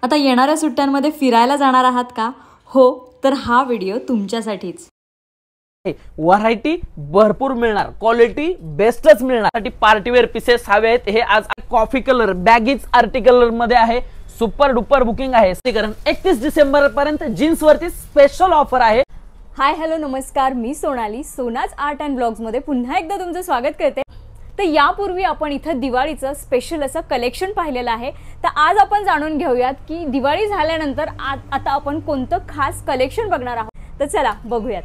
आता येणाऱ्या सुट्ट्यांमध्ये फिरायला जाणार आहात का? हो, तर हा व्हिडिओ तुमच्यासाठीच. व्हरायटी भरपूर मिळणार, क्वालिटी बेस्टच मिळणार. साठी पार्टीवेअर पीसेस हवे आहेत. हे आज कॉफी कलर बॅगीज आर्टिकल मध्ये आहे. सुपर डुपर बुकिंग आहे. कारण 31 डिसेंबर पर्यंत जीन्स वरती स्पेशल ऑफर आहे. हाय हॅलो नमस्कार, मी सोनाली, सोनाज आर्ट अँड ब्लॉग्स मध्ये पुन्हा एकदा तुमचं स्वागत करते. तर यापूर्वी आपण इथं दिवाळीचं स्पेशल असं कलेक्शन पाहिलेलं आहे. तर आज आपण जाणून घेऊयात की दिवाळी झाल्यानंतर आता आपण कोणतं खास कलेक्शन बघणार आहोत. तर चला बघूयात.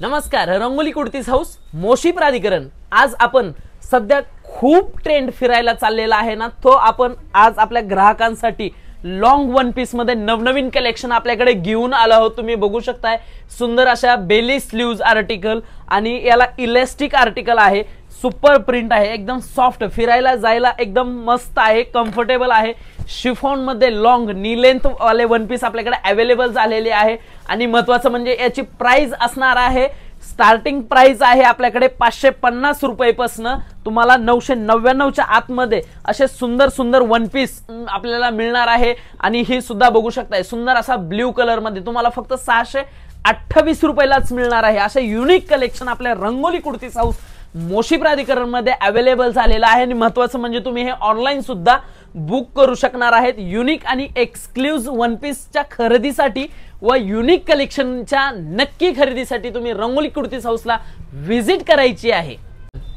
नमस्कार, रंगोली कुर्तीज हाऊस मोशी प्राधिकरण. आज आपण सध्या खूप ट्रेंड फिरायला चाललेला आहे ना, तो आपण आज आपल्या ग्राहकांसाठी लॉंग वन पीस मध्ये नवनवीन कलेक्शन आपल्याकडे घेऊन आलो आहोत. तुम्ही बघू शकताय सुंदर अशा बेली स्लीव्ज आर्टिकल आणि याला इलास्टिक आर्टिकल आहे. सुपर प्रिंट आहे, एकदम सॉफ्ट, फिरायला जायला एकदम मस्त आहे, कम्फर्टेबल आहे. शिफॉन मध्ये लॉंग नी लेंथ वाले वन पीस आपल्याकडे अवेलेबल झालेले आहे. आणि महत्त्वाचं म्हणजे याची प्राइस असणार आहे, स्टार्टिंग प्राइस आहे आपल्याकडे 550 रुपयापासून तुम्हाला 999च्या आतमध्ये असे सुंदर सुंदर वन पीस आपल्याला मिळणार आहे. आणि ही सुद्धा बघू शकताय सुंदर असा ब्ल्यू कलर मध्ये तुम्हाला फक्त 628 रुपयालाच मिळणार आहे. असे युनिक कलेक्शन आपल्या रंगोली कुर्तीज हाऊस मोशी प्राधिकरण मध्ये अवेलेबल झालेला आहे. आणि महत्त्वाचं म्हणजे तुम्ही हे ऑनलाईन सुद्धा बुक करू शकणार आहेत. युनिक आणि एक्सक्लुझिव्ह वन पीसच्या खरेदीसाठी व युनिक कलेक्शनच्या नक्की खरेदीसाठी तुम्ही रंगोली कुर्तीज हाऊसला व्हिजिट करायची आहे.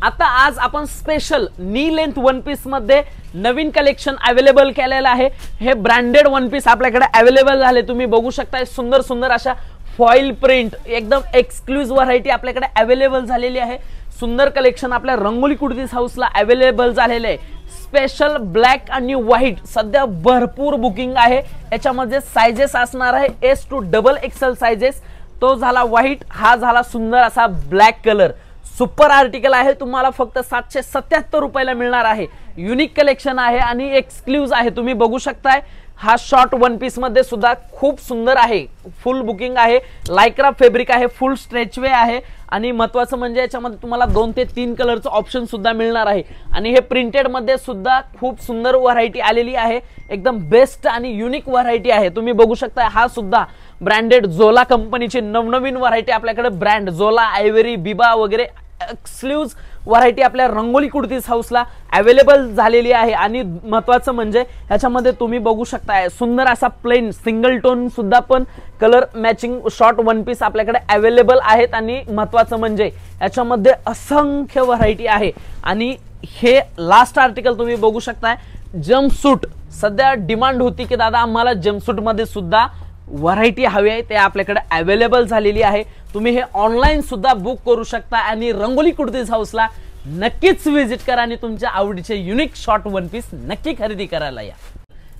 आता आज आपण स्पेशल नी लेंथ वन पीस मध्ये नवीन कलेक्शन अवेलेबल केलेलं आहे. हे ब्रँडेड वन पीस आपल्याकडे अवेलेबल झाले. तुम्ही बघू शकता सुंदर सुंदर अशा फॉइल प्रिंट एकदम एक्सक्लुझिव्ह व्हरायटी आपल्याकडे अवेलेबल झालेली आहे. सुंदर कलेक्शन आपल्या रंगोली कुर्तीज हाऊसला अवेलेबल झालेले आहे. स्पेशल ब्लॅक आणि व्हाईट सध्या भरपूर बुकिंग आहे. याच्यामध्ये साइजेस असणार आहे S to XXL साइजेस. तो झाला व्हाईट, हा झाला सुंदर असा ब्लॅक कलर. सुपर आर्टिकल आहे, तुम्हाला फक्त 777 रुपयाला मिळणार आहे. युनिक कलेक्शन आहे आणि एक्सक्लुझिव्ह आहे. तुम्ही बघू शकताय हा शॉर्ट वन पीस मध्ये सुद्धा खूप सुंदर आहे. फुल बुकिंग आहे, लायक्रा फॅब्रिक आहे, फुल स्ट्रेचवे आहे. आणि महत्त्वाचं म्हणजे याच्यामध्ये तुम्हाला 2 ते 3 कलरचं ऑप्शन सुद्धा मिळणार आहे. आणि हे प्रिंटेड मध्ये सुद्धा खूप सुंदर व्हरायटी आलेली आहे. एकदम बेस्ट आणि युनिक व्हरायटी आहे. तुम्ही बघू शकता हा सुद्धा ब्रँडेड झोला कंपनीची नवनवीन व्हरायटी आपल्याकडे ब्रँड झोला, आयव्हरी, बिबा वगैरे एक्सक्लुझिव्ह व्हरायटी आपल्या रंगोली कुर्तीज हाऊसला अवेलेबल झालेली आहे. आणि महत्त्वाचं म्हणजे याच्यामध्ये तुम्ही बघू शकताय सुंदर असा प्लेन सिंगल टोन सुद्धा पण colour matching short one piece आपल्याकडे अवेलेबल आहेत. आणि महत्त्वाचं म्हणजे याच्यामध्ये असंख्य व्हरायटी आहे. आणि हे लास्ट आर्टिकल तुम्ही बघू शकताय जम्पसूट. सध्या डिमांड होती की दादा आम्हाला जम्पसूट मध्ये सुद्धा व्हरायटी हवी आहे, ते आपल्याकडे अवेलेबल झालेली आहे. तुम्ही हे ऑनलाईन सुद्धा बुक करू शकता. आणि रंगोली कुर्तीज हाऊसला नक्कीच व्हिजिट करा आणि तुमच्या आवडीचे युनिक शॉर्ट वन पीस नक्की खरेदी करायला या.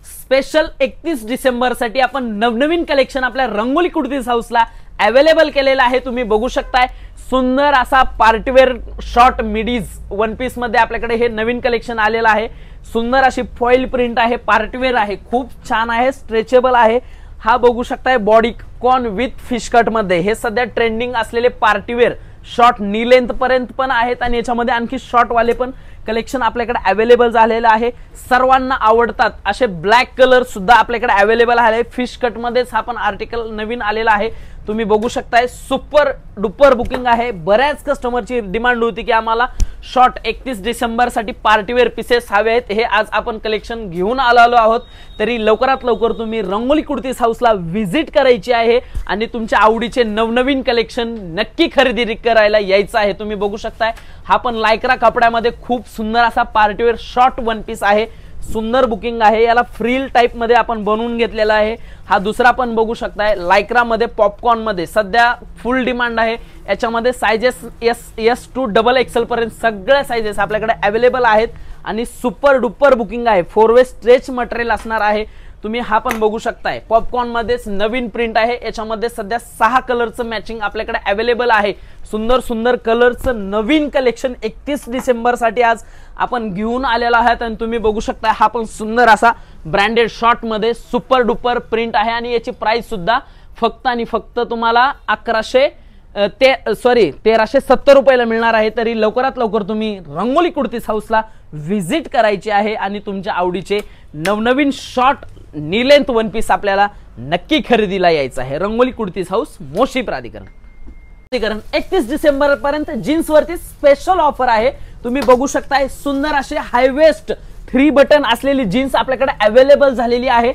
स्पेशल 31 डिसेंबर साठी आपण नवनवीन कलेक्शन आपल्या रंगोली कुर्तीज हाऊसला अवेलेबल केलेला आहे. तुम्ही बघू शकताय सुंदर असा पार्टीवेअर शॉर्ट मिडीज वन पीस मध्ये आपल्याकडे हे नवीन कलेक्शन आलेलं आहे. सुंदर अशी फॉइल प्रिंट आहे, पार्टीवेअर आहे, खूप छान आहे, स्ट्रेचेबल आहे. हा बघू शकताय bodycon with fish cut मध्ये. हे सध्या ट्रेंडिंग असलेले पार्टीवेअर शॉर्ट नी लेंथ पर्यंत पण आहेत. आणि याच्यामध्ये आणखी शॉर्ट वाले पण कलेक्शन आपल्याकडे अवेलेबल झालेलं आहे. सर्वांना आवडतात असे ब्लॅक कलर सुद्धा आपल्याकडे अवेलेबल आहे. फिश कट मध्येच हा पण आर्टिकल नवीन आलेला आहे. तुम्ही बघू शकताय सुपर डुपर बुकिंग आहे. बऱ्याच कस्टमरची डिमांड होती की आम्हाला शॉर्ट 31 डिसेंबर साठी पार्टीवेअर पीसेस हवे आहेत. हे आज आपण कलेक्शन घेऊन आलो आहोत. तरी लवकरात लवकर तुम्ही रंगोली कुर्तीज हाऊसला व्हिजिट करायची आहे आणि तुमच्या आवडीचे नवनवीन कलेक्शन नक्की खरेदी करायला यायचं आहे. तुम्ही बघू शकताय हा पण लायक्रा कपड्यामध्ये खूप सुंदर असा पार्टीवेअर शॉर्ट वन पीस आहे. सुंदर बुकिंग आहे. याला फ्रील टाइप मध्ये आपण बनवून घेतलेला आहे. हा दुसरा पण बघू शकताय लायक्रा मध्ये पॉपकॉर्न मध्ये सध्या फुल डिमांड आहे. याच्यामध्ये साइजेस S to XXL पर्यंत सगळ्या साइजेस आपल्याकडे अवेलेबल आहेत. आणि सुपर डुपर बुकिंग आहे. 4 वे स्ट्रेच मटेरियल असणार आहे. तुम्ही हा पण बघू शकताय पॉपकॉर्न मध्येच नवीन प्रिंट आहे. याच्यामध्ये सध्या 6 कलरचं मॅचिंग आपल्याकडे अवेलेबल आहे. सुंदर सुंदर कलरचं नवीन कलेक्शन 31 डिसेंबर साठी आज आपण घेऊन आलेला आहात. आणि तुम्ही बघू शकता हा पण सुंदर असा ब्रँडेड शॉर्ट मध्ये सुपर डुपर प्रिंट आहे. आणि याची प्राइस सुद्धा फक्त आणि फक्त तुम्हाला 1370 रुपयाला मिळणार आहे. तरी लवकरात लवकर तुम्ही रंगोली कुर्तीज हाऊसला व्हिजिट करायची आहे आणि तुमच्या आवडीचे नवनवीन शॉर्ट नी लेंथ वन पीस आपल्याला नक्की खरेदीला यायचं आहे. रंगोली कुर्तीज हाऊस मोशी प्राधिकरण. 31 डिसेंबर पर्यंत जीन्स वरती स्पेशल ऑफर आहे. तुम्ही बघू शकताय सुंदर असे हाय वेस्ट 3 बटन असलेली जीन्स आपल्याकडे अवेलेबल झालेली आहे.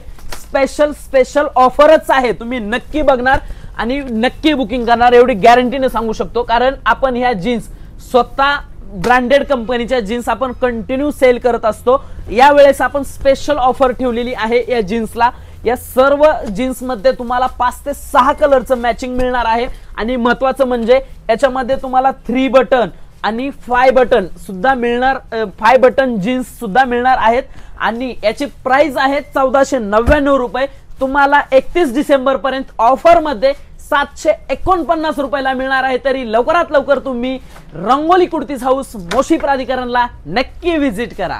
स्पेशल ऑफरच आहे. तुम्ही नक्की बघणार आणि नक्की बुकिंग करणार एवढी गॅरंटीने सांगू शकतो. कारण आपण ह्या जीन्स स्वतः ब्रँडेड कंपनीच्या जीन्स आपण कंटिन्यू सेल करत असतो. यावेळेस आपण स्पेशल ऑफर ठेवलेली आहे या जीन्सला. या सर्व जीन्स मध्ये तुम्हाला 5 ते 6 कलरचं मॅचिंग मिळणार आहे. आणि महत्वाचं म्हणजे याच्यामध्ये तुम्हाला 3 बटन आणि 5 बटन सुद्धा मिळणार. 5 बटन जीन्स सुद्धा मिळणार आहेत. आणि याची प्राइस आहे 1499 रुपये. तुम्हाला 31 डिसेंबर पर्यंत ऑफर मध्ये 749 रुपयाला मिळणार आहे. तरी लवकरात लवकर तुम्ही रंगोली कुर्तीज हाऊस मोशी प्राधिकरणला नक्की व्हिजिट करा.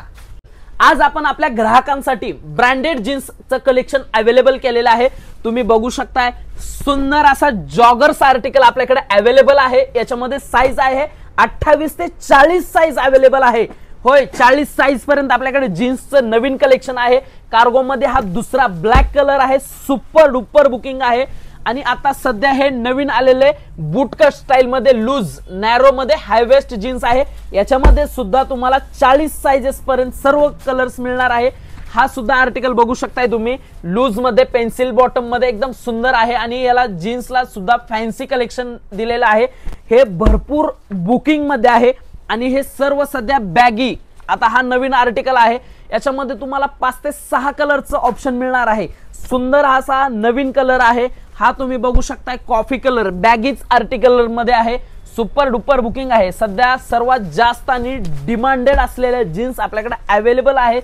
आज आपण आपल्या ग्राहकांसाठी ब्रँडेड जीन्सचं कलेक्शन अवेलेबल केलेलं आहे. तुम्ही बघू शकताय सुंदर असा जॉगर्स आर्टिकल आपल्याकडे अवेलेबल आहे. याच्यामध्ये साईज आहे 28 ते 40 साईज अवेलेबल आहे. होय, 40 साईज पर्यंत आपल्याकडे जीन्सचं नवीन कलेक्शन आहे. कार्गो मध्ये हा दुसरा ब्लॅक कलर आहे. सुपर डुपर बुकिंग आहे. आणि आता सध्या हे नवीन आलेले बूटकट स्टाईल मध्ये लूज नॅरो मध्ये हाय वेस्ट जीन्स आहे. याच्यामध्ये सुद्धा तुम्हाला 40 साइजेस पर्यंत सर्व कलर्स मिळणार आहे. हा सुद्धा आर्टिकल बघू शकताय तुम्ही. लूज मध्ये पेन्सिल बॉटम मध्ये एकदम सुंदर आहे. आणि याला जीन्सला सुद्धा फॅन्सी कलेक्शन दिलेलं आहे. हे भरपूर बुकिंग मध्ये आहे. आणि हे सर्व सध्या बॅगी. आता हा नवीन आर्टिकल आहे. याच्यामध्ये तुम्हाला 5 ते 6 कलरचं ऑप्शन मिळणार आहे. सुंदर असा नवीन कलर आहे. हा तुम्ही बघू शकताय कॉफी कलर बॅगीज आर्टिकल मध्ये आहे. सुपर डुपर बुकिंग आहे. सध्या सर्वात जास्त आणि डिमांडेड असलेले जीन्स आपल्याकडे अवेलेबल आहे.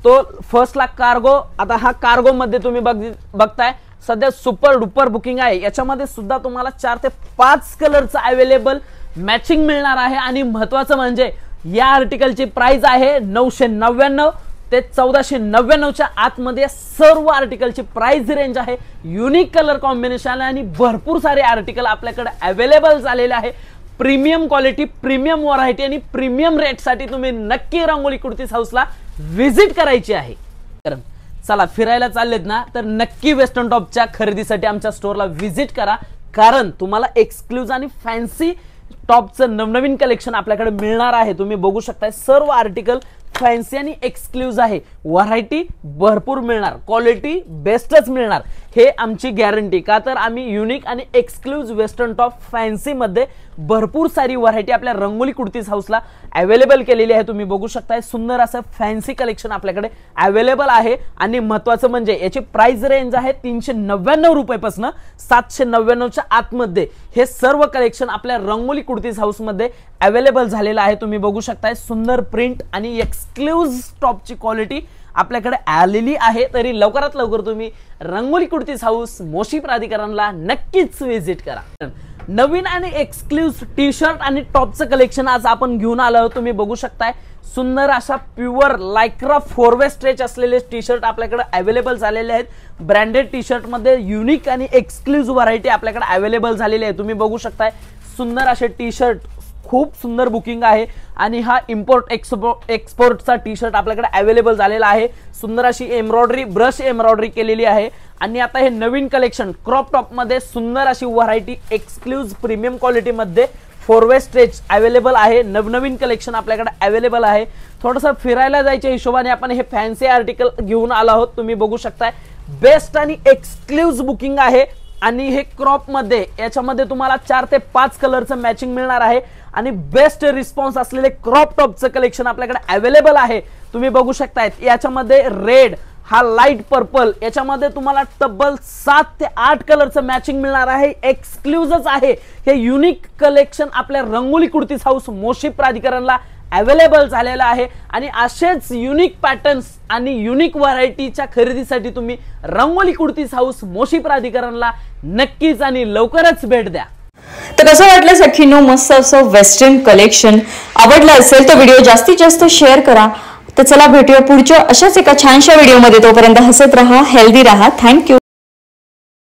तो फर्स्टला कार्गो. आता हा कार्गो मध्ये तुम्ही बघताय सध्या सुपर डुपर बुकिंग आहे. याच्यामध्ये सुद्धा तुम्हाला 4 ते 5 कलरचं अवेलेबल मॅचिंग मिळणार आहे. आणि महत्वाचं म्हणजे या आर्टिकलची प्राइस आहे 999 ते 1499च्या आतमध्ये सर्व आर्टिकलची प्राइस रेंज आहे. युनिक कलर कॉम्बिनेशन आणि भरपूर सारे आर्टिकल आपल्याकडे अवेलेबल झालेले आहे. प्रीमियम क्वालिटी, प्रीमियम व्हरायटी आणि प्रीमियम रेट साठी तुम्ही नक्की रंगोली कुर्तीज हाऊसला व्हिजिट करायची आहे. चला फिरायला चाललेत ना, तर नक्की वेस्टर्न टॉपच्या खरेदीसाठी आमच्या स्टोअरला व्हिजिट करा. कारण तुम्हाला एक्सक्लुझिव्ह आणि फॅन्सी टॉपचं नवनवीन कलेक्शन आपल्याकडे मिळणार आहे. तुम्ही बघू शकताय सर्व आर्टिकल फॅन्सी आणि एक्सक्लुझिव्ह आहे. व्हरायटी भरपूर मिळणार, क्वालिटी बेस्टच मिळणार, हे आमची गॅरंटी. का तर आम्ही युनिक आणि एक्सक्लुझिव्ह वेस्टर्न टॉप फॅन्सी मध्ये भरपूर सारी व्हरायटी आपल्या रंगोली कुर्तीज हाऊसला अवेलेबल केलेली आहे. तुम्ही बघू शकताय सुंदर असं फॅन्सी कलेक्शन आपल्याकडे अवेलेबल आहे. आणि महत्वाचं म्हणजे याची प्राइस रेंज आहे 399 रुपयापासून 799च्या आतमध्ये हे सर्व कलेक्शन आपल्या रंगोली कुर्तीज हाऊस मध्ये अवेलेबल झालेलं आहे. तुम्ही बघू शकताय सुंदर प्रिंट आणि एक्सक्लुझिव्ह टॉपची क्वालिटी आपल्याकडे आलेली आहे. तरी लवकरात लवकर तुम्ही रंगोली कुर्तीज हाऊस मोशी प्राधिकरणला नक्कीच व्हिजिट करा. नवीन आणि एक्सक्लुझिव्ह टी शर्ट आणि टॉपचं कलेक्शन आज आपण घेऊन आलो आहोत. तुम्ही बघू शकताय सुंदर अशा प्युअर लायक्रा 4-वे स्ट्रेच असलेले टी शर्ट आपल्याकडे अवेलेबल झालेले आहेत. ब्रँडेड टी शर्ट मध्ये युनिक आणि एक्सक्लुझिव्ह व्हरायटी आपल्याकडे अवेलेबल झालेली आहे. तुम्ही बघू शकताय सुंदर असे टी शर्ट, खूप सुंदर बुकिंग आहे. आणि हा इम्पोर्ट एक्सपोर्टचा टी शर्ट आपल्याकडे अवेलेबल झालेला आहे. सुंदर अशी एम्ब्रॉयडरी, ब्रश एम्ब्रॉयडरी केलेली आहे. आणि आता हे नवीन कलेक्शन क्रॉप टॉप मध्ये सुंदर अशी व्हरायटी एक्सक्लुझिव्ह प्रीमियम क्वालिटी मध्ये 4-वे स्ट्रेच अवेलेबल आहे. नवनवीन कलेक्शन आपल्याकडे अवेलेबल आहे. थोडंसं फिरायला जायच्या हिशोबाने आपण हे फॅन्सी आर्टिकल घेऊन आलो आहोत. तुम्ही बघू शकताय बेस्ट आणि एक्सक्लुझिव्ह बुकिंग आहे. आणि हे क्रॉप मध्ये याच्यामध्ये तुम्हाला 4 ते 5 कलरचं मॅचिंग मिळणार आहे. आणि बेस्ट रिस्पॉन्स असलेले क्रॉप टॉपचं कलेक्शन आपल्याकडे अवेलेबल आहे. तुम्ही बघू शकताय याच्यामध्ये रेड, हा लाईट पर्पल, याच्यामध्ये तुम्हाला तब्बल 7 ते 8 कलरचं मॅचिंग मिळणार आहे. एक्सक्लुझिव्ह आहे हे युनिक कलेक्शन आपल्या रंगोली कुर्तीज हाऊस मोशी प्राधिकरणला अवेलेबल झालेला आहे. आणि असेच युनिक पॅटर्न्स आणि युनिक व्हरायटीच्या खरेदीसाठी तुम्ही रंगोली कुर्तीज हाऊस मोशी प्राधिकरणला नक्कीच आणि लवकरच भेट द्या. तर कसं वाटलं सखीनो मस्त असं वेस्टर्न कलेक्शन? आवडलं असेल तर व्हिडिओ जास्तीत जास्त शेअर करा. तर चला भेटूया पुढच्या अशाच एका छानशा व्हिडिओमध्ये. तोपर्यंत हसत राहा, हेल्दी राहा. थँक्यू.